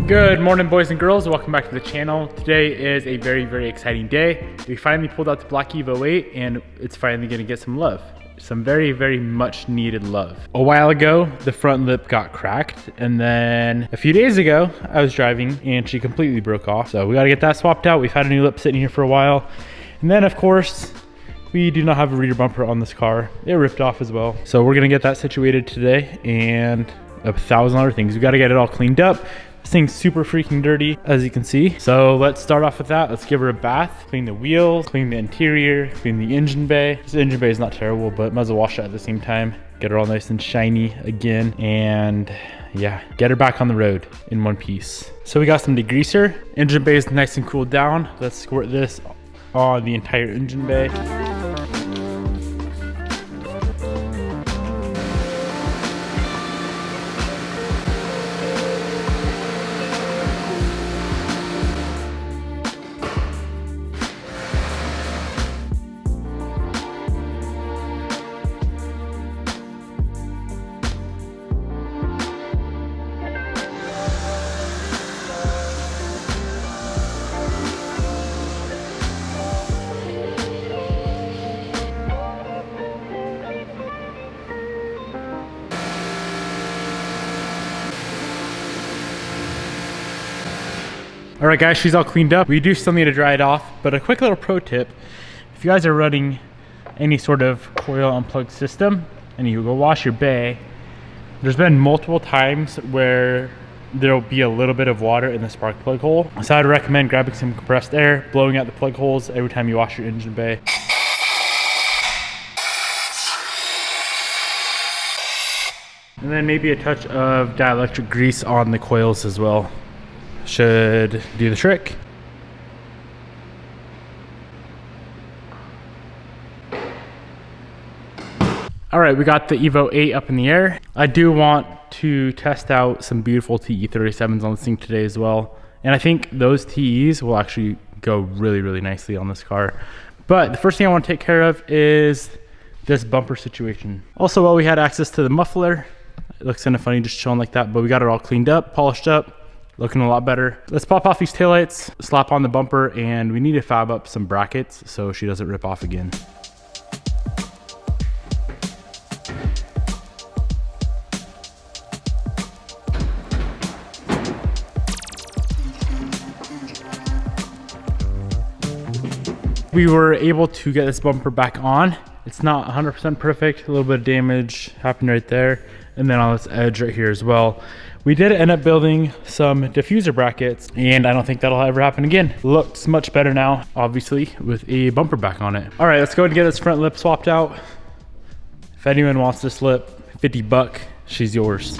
Good morning, boys and girls. Welcome back to the channel. Today is a very exciting day. We finally pulled out the Black Evo 8 and it's finally gonna get some love. Some very much needed love. A while ago, the front lip got cracked, and then a few days ago, I was driving and she completely broke off. So we gotta get that swapped out. We've had a new lip sitting here for a while. And then of course, we do not have a rear bumper on this car. It ripped off as well. So we're gonna get that situated today and 1,000 other things. We gotta get it all cleaned up. This thing's super freaking dirty, as you can see. So let's start off with that. Let's give her a bath, clean the wheels, clean the interior, clean the engine bay. This engine bay is not terrible, but might as well wash it at the same time. Get her all nice and shiny again. And yeah, get her back on the road in one piece. So we got some degreaser. Engine bay is nice and cooled down. Let's squirt this on the entire engine bay. All right guys, she's all cleaned up. We do still need to dry it off, but a quick little pro tip. If you guys are running any sort of coil unplugged system and you go wash your bay, there's been multiple times where there'll be a little bit of water in the spark plug hole. So I'd recommend grabbing some compressed air, blowing out the plug holes every time you wash your engine bay. And then maybe a touch of dielectric grease on the coils as well. Should do the trick. All right, we got the Evo 8 up in the air. I do want to test out some beautiful TE37s on this thing today as well. And I think those TEs will actually go really nicely on this car. But the first thing I want to take care of is this bumper situation. Also, while we had access to the muffler, it looks kind of funny just chilling like that, but we got it all cleaned up, polished up. Looking a lot better. Let's pop off these taillights, slap on the bumper, and we need to fab up some brackets so she doesn't rip off again. We were able to get this bumper back on. It's not 100% perfect. A little bit of damage happened right there. And then on this edge right here as well. We did end up building some diffuser brackets, and I don't think that'll ever happen again. Looks much better now, obviously, with a bumper back on it. All right, let's go ahead and get this front lip swapped out. If anyone wants this lip, 50 bucks, she's yours.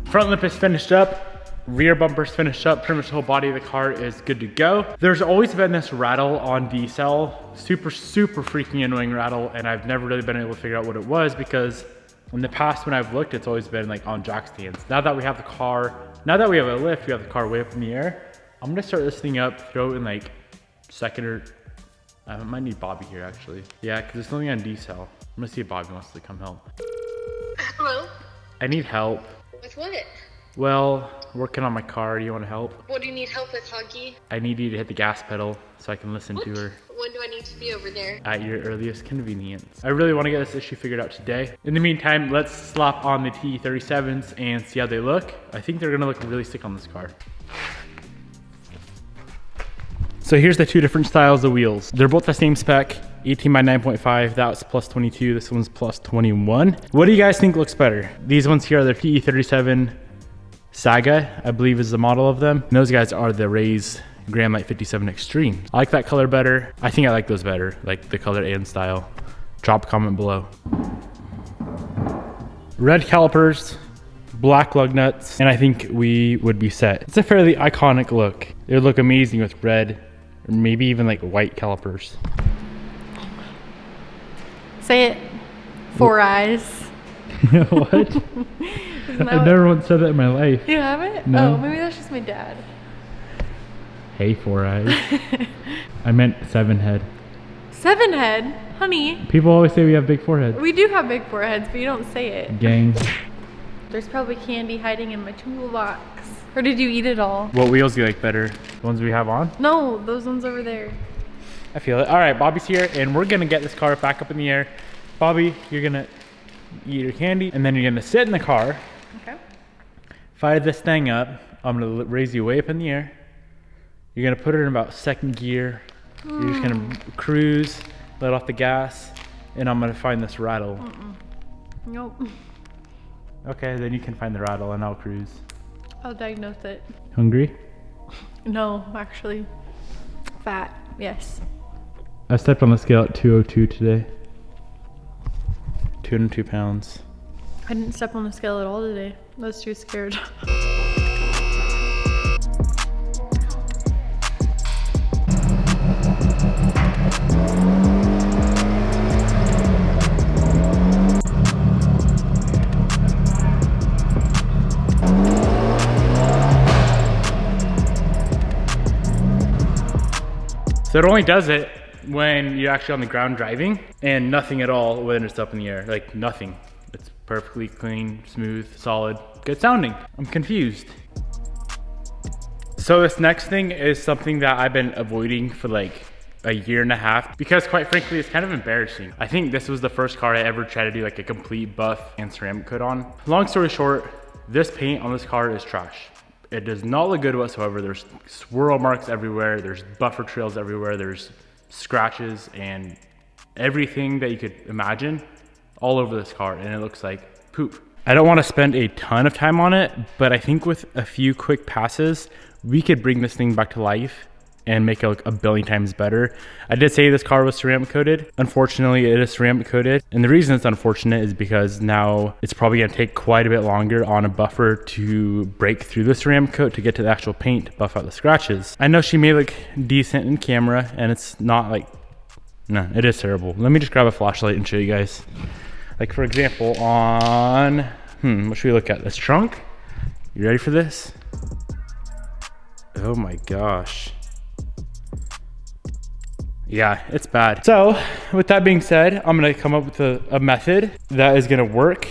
Front lip is finished up. Rear bumper's finished up. Pretty much the whole body of the car is good to go. There's always been this rattle on D-cell. Super freaking annoying rattle, and I've never really been able to figure out what it was, because in the past when I've looked, it's always been like on jack stands. Now that we have the car, now that we have a lift, we have the car way up in the air. I'm gonna start this thing up, throw it in like second or, I might need Bobby here actually. Yeah, because there's something on D-cell. I'm gonna see if Bobby wants to come help. Hello? I need help. With what? Well, working on my car. Do you want to help? What do you need help with, Huggy? I need you to hit the gas pedal so I can listen to her. When do I need to be over there? At your earliest convenience. I really want to get this issue figured out today. In the meantime, let's slap on the TE37s and see how they look. I think they're gonna look really sick on this car. So here's the two different styles of wheels. They're both the same spec, 18 by 9.5. That's plus 22, this one's plus 21. What do you guys think looks better? These ones here are the TE37 Saga, I believe is the model of them. And those guys are the Rays Grand Light 57 Extreme. I like that color better. I think I like those better, like the color and style. Drop a comment below. Red calipers, black lug nuts, and I think we would be set. It's a fairly iconic look. It would look amazing with red, or maybe even like white calipers. Say it. 4 eyes. What? I've never once said that in my life. You haven't? No. Oh, maybe that's just my dad. Hey, 4 eyes. I meant 7 head. 7 head? Honey, People always say we have big foreheads. we do have big foreheads, but you don't say it. Gang. There's probably candy hiding in my toolbox. Or did you eat it all? What wheels do you like better? The ones we have on? No, those ones over there. I feel it. All right, Bobby's here, and we're gonna get this car back up in the air. Bobby, you're gonna eat your candy, and then you're gonna sit in the car. Okay. Fire this thing up. I'm gonna raise you way up in the air. You're gonna put it in about second gear. You're just gonna cruise, let off the gas, and I'm gonna find this rattle. Nope. Okay, then you can find the rattle and I'll cruise. I'll diagnose it. Hungry? No, actually. Fat, yes. I stepped on the scale at 202 today. 202 pounds. I didn't step on the scale at all today. I was too scared. So it only does it when you're actually on the ground driving, and nothing at all when it's up in the air. Like nothing. It's perfectly clean, smooth, solid, good sounding. I'm confused. So this next thing is something that I've been avoiding for like a year and a half because quite frankly, it's kind of embarrassing. I think this was the first car I ever tried to do like a complete buff and ceramic coat on. Long story short, this paint on this car is trash. It does not look good whatsoever. There's swirl marks everywhere. There's buffer trails everywhere. There's scratches and everything that you could imagine all over this car, and it looks like poop. I don't want to spend a ton of time on it, but I think with a few quick passes, we could bring this thing back to life and make it look a billion times better. I did say this car was ceramic coated. Unfortunately, it is ceramic coated. And the reason it's unfortunate is because now it's probably gonna take quite a bit longer on a buffer to break through the ceramic coat to get to the actual paint to buff out the scratches. I know she may look decent in camera and it's not like, no, it is terrible. Let me just grab a flashlight and show you guys. Like for example, on, what should we look at? This trunk? You ready for this? Oh my gosh. Yeah, it's bad. So with that being said, I'm gonna come up with a method that is gonna work.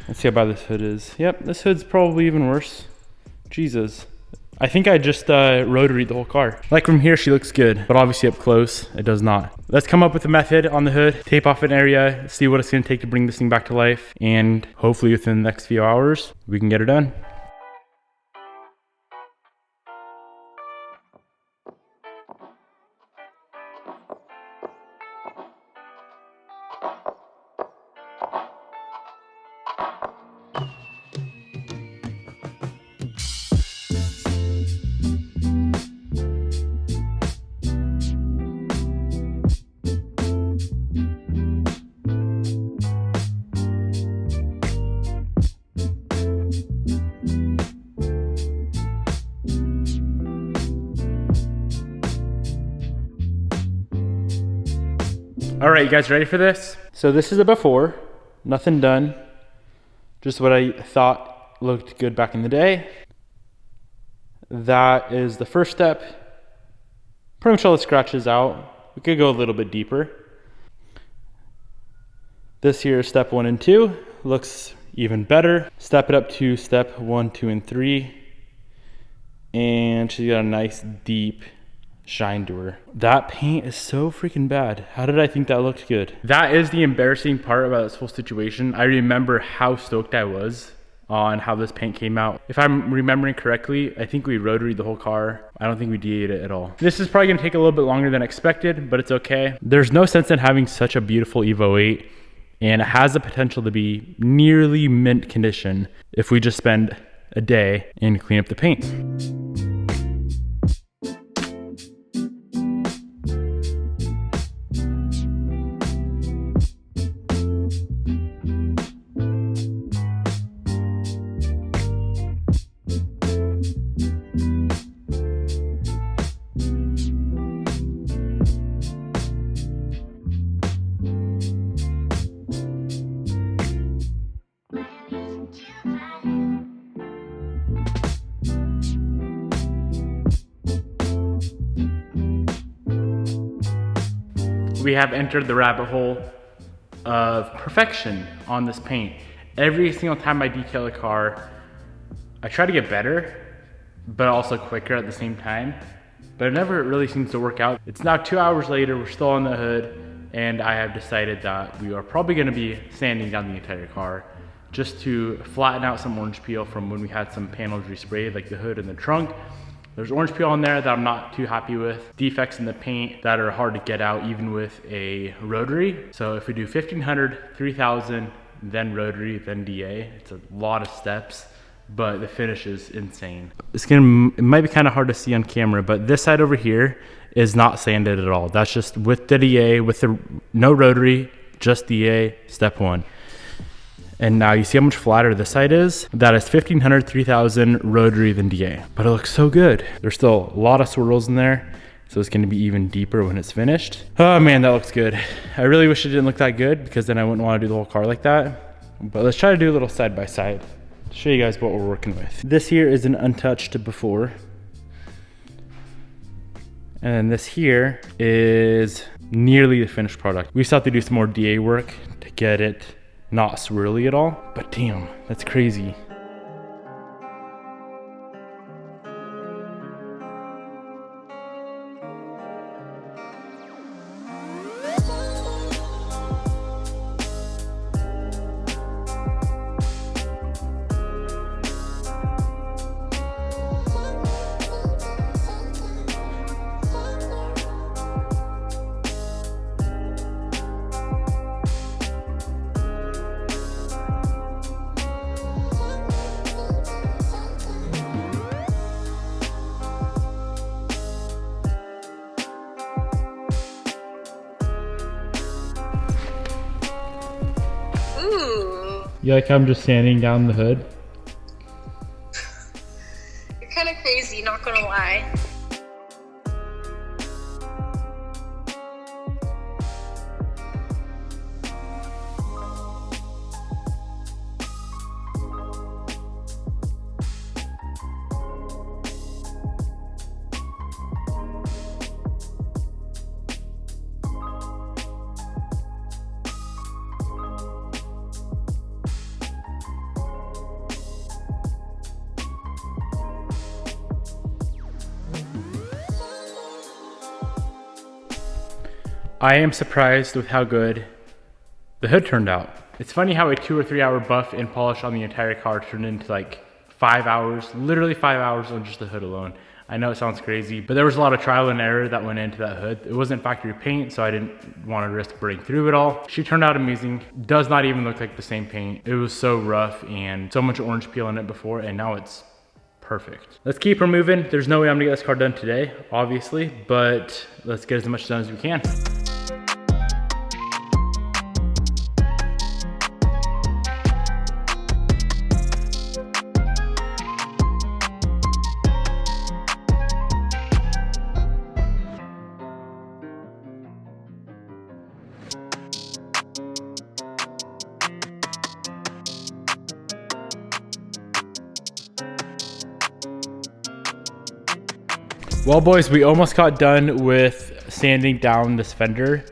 Let's see how bad this hood is. Yep, this hood's probably even worse. Jesus. I think I just rotaried the whole car. Like from here, she looks good, but obviously up close, it does not. Let's come up with a method on the hood, tape off an area, see what it's gonna take to bring this thing back to life, and hopefully within the next few hours, we can get it done. All right, you guys ready for this? So this is a before, nothing done. Just what I thought looked good back in the day. That is the first step. Pretty much all the scratches out. We could go a little bit deeper. This here is step 1 and 2. Looks even better. Step it up to step 1, 2, and 3. And she's got a nice deep shine to her. That paint is so freaking bad. How did I think that looked good? That is the embarrassing part about this whole situation. I remember how stoked I was on how this paint came out. If I'm remembering correctly, I think we rotaried the whole car. I don't think we de-aged it at all. This is probably gonna take a little bit longer than expected, but it's okay. There's no sense in having such a beautiful Evo 8, and it has the potential to be nearly mint condition if we just spend a day and clean up the paint. we have entered the rabbit hole of perfection on this paint. Every single time I detail a car, I try to get better, but also quicker at the same time. But it never really seems to work out. It's now 2 hours later, we're still on the hood, and I have decided that we are probably gonna be sanding down the entire car just to flatten out some orange peel from when we had some panels resprayed, like the hood and the trunk. There's orange peel on there that I'm not too happy with. Defects in the paint that are hard to get out even with a rotary. So if we do 1500, 3000, then rotary, then DA, it's a lot of steps, but the finish is insane. It might be kind of hard to see on camera, but this side over here is not sanded at all. That's just with the DA, with the no rotary, just DA, step one. And now you see how much flatter this side is? That is 1500, 3000 rotary than DA, but it looks so good. There's still a lot of swirls in there, so it's gonna be even deeper when it's finished. Oh man, that looks good. I really wish it didn't look that good because then I wouldn't wanna do the whole car like that. But let's try to do a little side by side to show you guys what we're working with. This here is an untouched before. And then this here is nearly the finished product. We still have to do some more DA work to get it not swirly at all, but damn, that's crazy. Ooh. You like how I'm just sanding down the hood? You're kind of crazy, not gonna lie. I am surprised with how good the hood turned out. It's funny how a 2 or 3 hour buff and polish on the entire car turned into like 5 hours, literally 5 hours on just the hood alone. I know it sounds crazy, but there was a lot of trial and error that went into that hood. It wasn't factory paint, so I didn't want to risk burning through it all. She turned out amazing. Does not even look like the same paint. It was so rough and so much orange peel in it before, and now it's perfect. Let's keep her moving. There's no way I'm gonna get this car done today, obviously, but let's get as much done as we can. Well boys, we almost got done with sanding down this fender.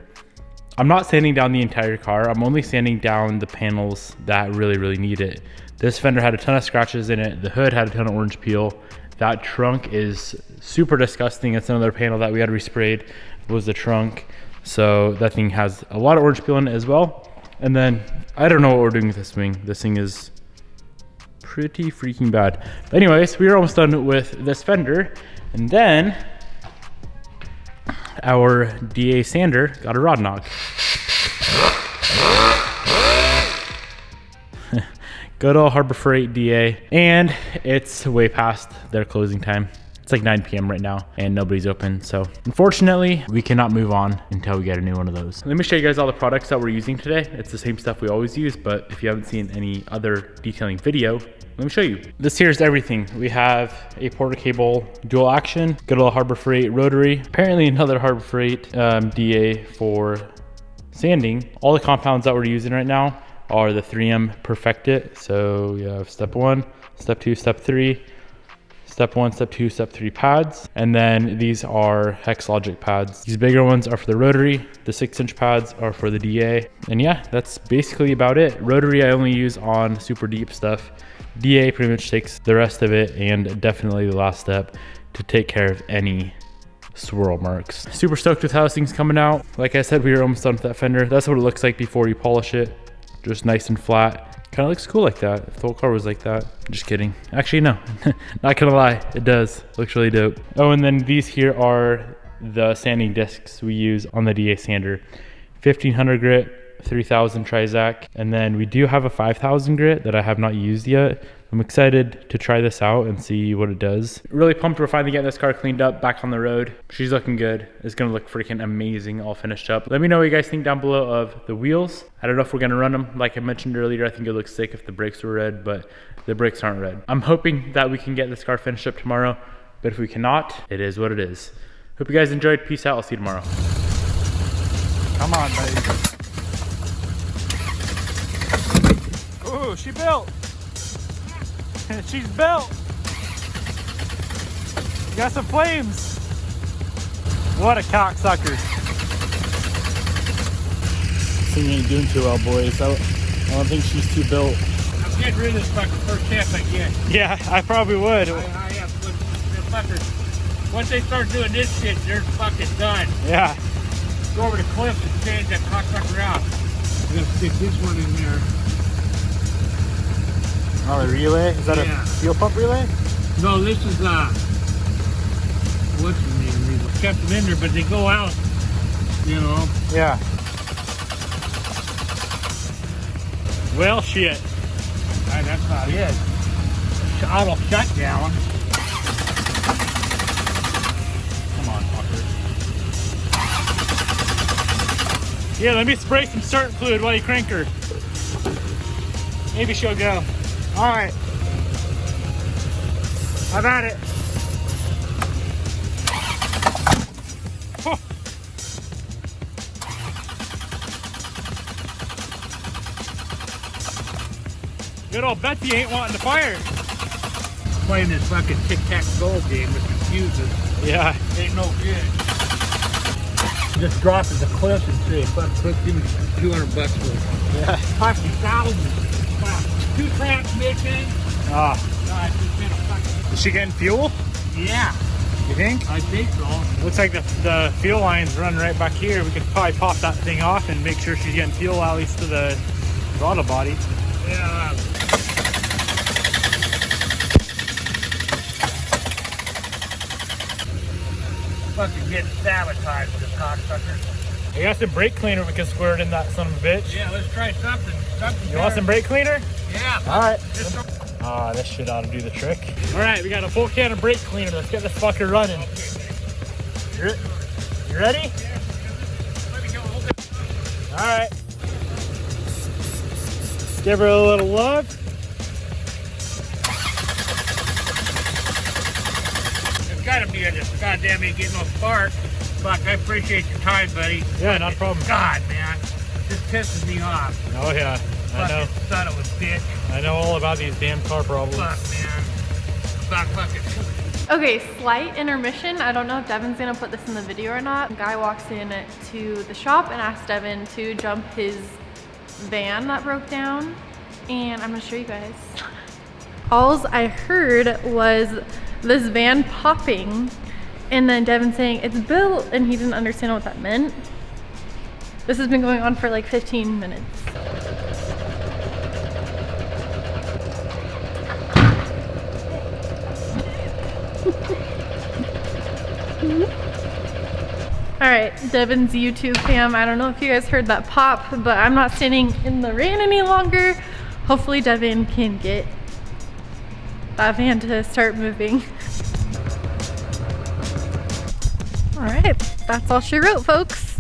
I'm not sanding down the entire car. I'm only sanding down the panels that really need it. This fender had a ton of scratches in it. The hood had a ton of orange peel. That trunk is super disgusting. It's another panel that we had resprayed, was the trunk. So that thing has a lot of orange peel in it as well. And then I don't know what we're doing with this wing. This thing is pretty freaking bad. But anyways, we are almost done with this fender. And then our DA sander got a rod knock. Good old Harbor Freight DA. And it's way past their closing time. It's like 9 p.m. right now and nobody's open. So unfortunately, we cannot move on until we get a new one of those. Let me show you guys all the products that we're using today. It's the same stuff we always use, but if you haven't seen any other detailing video, let me show you. This here is everything. We have a Porter Cable dual action, good old Harbor Freight rotary, apparently another Harbor Freight DA for sanding. All the compounds that we're using right now are the 3M Perfect It. So you have step 1, step 2, step 3, step step 1, step 2, step 3 pads. And then these are hex logic pads. These bigger ones are for the rotary. The 6-inch pads are for the DA. And yeah, that's basically about it. Rotary I only use on super deep stuff. DA pretty much takes the rest of it, and definitely the last step to take care of any swirl marks. Super stoked with how this thing's coming out. Like I said, we were almost done with that fender. That's what it looks like before you polish it. Just nice and flat. Kind of looks cool like that. If the whole car was like that. Just kidding. Actually, no. Not gonna lie. It does. Looks really dope. Oh, and then these here are the sanding discs we use on the DA sander. 1500 grit, 3000 Trizac, and then we do have a 5000 grit that I have not used yet. I'm excited to try this out and see what it does. Really pumped we're finally getting this car cleaned up, back on the road. She's looking good. It's gonna look freaking amazing all finished up. Let me know what you guys think down below of the wheels. I don't know if we're gonna run them. Like I mentioned earlier, I think it looks sick if the brakes were red, but the brakes aren't red. I'm hoping that we can get this car finished up tomorrow, but if we cannot, it is what it is. Hope you guys enjoyed. Peace out. I'll see you tomorrow. Come on, buddy. Ooh, she built. She's built. You got some flames. What a cocksucker. This thing ain't doing too well, boys. I don't think she's too built. I'm getting rid of this fucking first chance I get. Yeah, I probably would. I am. They're fuckers. Once they start doing this shit, they're fucking done. Yeah. Go over to Cliff and change that cocksucker out. I'm gonna stick this one in there. Oh, the relay? Is that Yeah. a fuel pump relay? No, this is what's the name? We kept them in there, but they go out. You know. Yeah. Well, shit. That's not it. Auto shutdown. Come on, fucker. Yeah, let me spray some starting fluid while you crank her. Maybe she'll go. All right. How about it? Oh. Good old Betsy ain't wanting to fire. Playing this fucking tic-tac-toe game with confuses. Yeah. Ain't no good. Just drop it to Cliff and say, fuck, Cliff, give me $200 for it. Yeah. 50,000. Wow. 2 transmissions. Ah. God, it's been a fucking... Is she getting fuel? Yeah, You think? I think so. Looks like the fuel line's running right back here. We could probably pop that thing off and make sure she's getting fuel at least to the throttle body. Yeah. Fucking get sabotaged with this cocksucker. We got some brake cleaner we can squirt in that son of a bitch. Yeah, let's try something. You want some brake cleaner? Yeah. Alright. Just Ah, this shit ought to do the trick. Alright, we got a full can of brake cleaner. Let's get this fucker running. You ready? Alright. Give her a little love. It's gotta be a just goddamn ain't getting no spark. Fuck, I appreciate your time, buddy. Yeah, not a problem. God, man. This pisses me off. Oh yeah, I know. Fucking son of a bitch. I know all about these damn car problems. Fuck, man. Fuck, fucking. Okay, slight intermission. I don't know if Devin's gonna put this in the video or not. A guy walks in to the shop and asks Devin to jump his van that broke down. And I'm gonna show you guys. All I heard was this van popping and then Devin saying it's built, and he didn't understand what that meant. This has been going on for like 15 minutes. All right, Devin's YouTube fam. I don't know if you guys heard that pop, but I'm not standing in the rain any longer. Hopefully Devin can get that van to start moving. All right, that's all she wrote, folks.